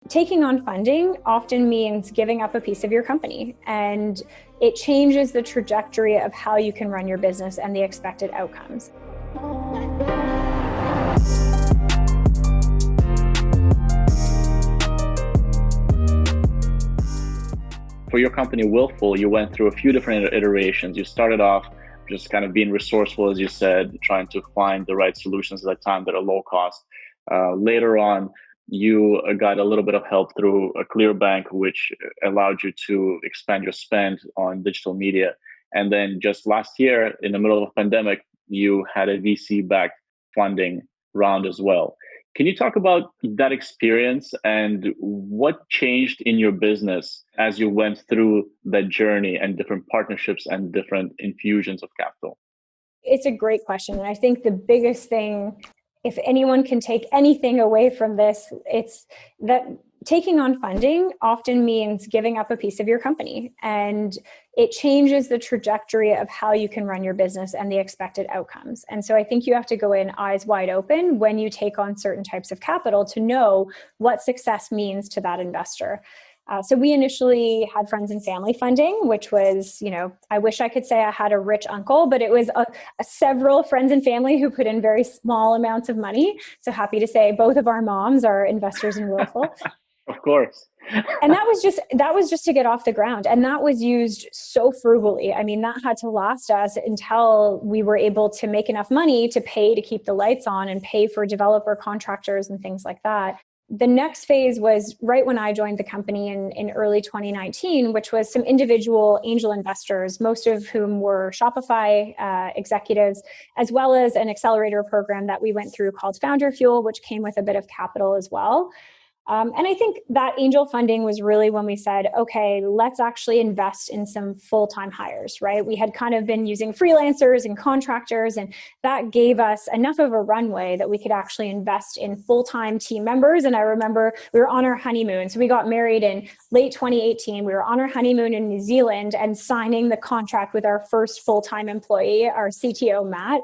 Taking on funding often means giving up a piece of your company, and it changes the trajectory of how you can run your business and the expected outcomes. For your company, Willful, you went through a few different iterations. You started off just kind of being resourceful, as you said, trying to find the right solutions at a time that are low cost. Later on, you got a little bit of help through a clear bank, which allowed you to expand your spend on digital media. And then just last year, in the middle of a pandemic, you had a VC-backed funding round as well. Can you talk about that experience and what changed in your business as you went through that journey and different partnerships and different infusions of capital? It's a great question. And I think the biggest thing, if anyone can take anything away from this, it's that taking on funding often means giving up a piece of your company, and it changes the trajectory of how you can run your business and the expected outcomes. And so I think you have to go in eyes wide open when you take on certain types of capital to know what success means to that investor. So we initially had friends and family funding, which was, I wish I could say I had a rich uncle, but it was several friends and family who put in very small amounts of money. So happy to say both of our moms are investors in Willful. Of course. And that was just to get off the ground. And that was used so frugally. I mean, that had to last us until we were able to make enough money to pay to keep the lights on and pay for developer contractors and things like that. The next phase was right when I joined the company in early 2019, which was some individual angel investors, most of whom were Shopify executives, as well as an accelerator program that we went through called Founder Fuel, which came with a bit of capital as well. And I think that angel funding was really when we said, okay, let's actually invest in some full-time hires, right? We had kind of been using freelancers and contractors, and that gave us enough of a runway that we could actually invest in full-time team members. And I remember we were on our honeymoon. So we got married in late 2018. We were on our honeymoon in New Zealand and signing the contract with our first full-time employee, our CTO, Matt.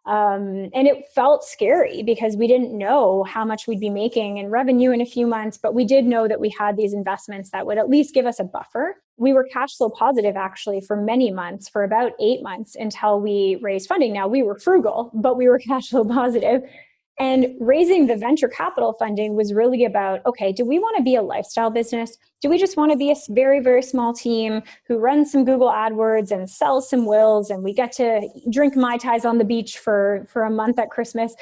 And it felt scary because we didn't know how much we'd be making in revenue in a few months, but we did know that we had these investments that would at least give us a buffer. We were cash flow positive actually for many months, for about 8 months until we raised funding. Now we were frugal, but we were cash flow positive. And raising the venture capital funding was really about, okay, do we want to be a lifestyle business? Do we just want to be a very, very small team who runs some Google AdWords and sells some wills, and we get to drink Mai Tais on the beach for a month at Christmas?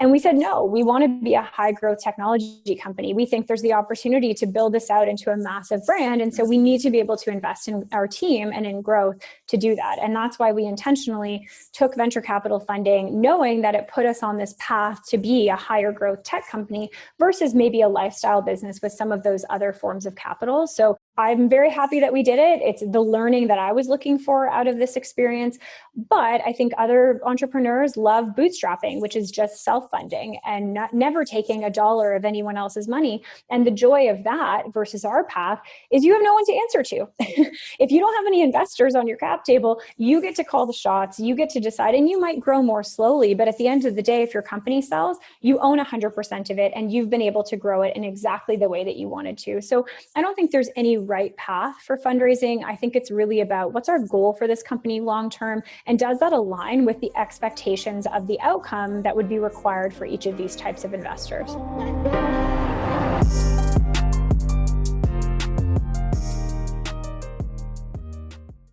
And we said, no, we want to be a high growth technology company. We think there's the opportunity to build this out into a massive brand. And so we need to be able to invest in our team and in growth to do that. And that's why we intentionally took venture capital funding, knowing that it put us on this path to be a higher growth tech company versus maybe a lifestyle business with some of those other forms of capital. So I'm very happy that we did it. It's the learning that I was looking for out of this experience. But I think other entrepreneurs love bootstrapping, which is just self-funding and never taking a dollar of anyone else's money. And the joy of that versus our path is you have no one to answer to. If you don't have any investors on your cap table, you get to call the shots, you get to decide, and you might grow more slowly. But at the end of the day, if your company sells, you own 100% of it and you've been able to grow it in exactly the way that you wanted to. So I don't think there's any right path for fundraising. I think it's really about what's our goal for this company long term, and does that align with the expectations of the outcome that would be required for each of these types of investors?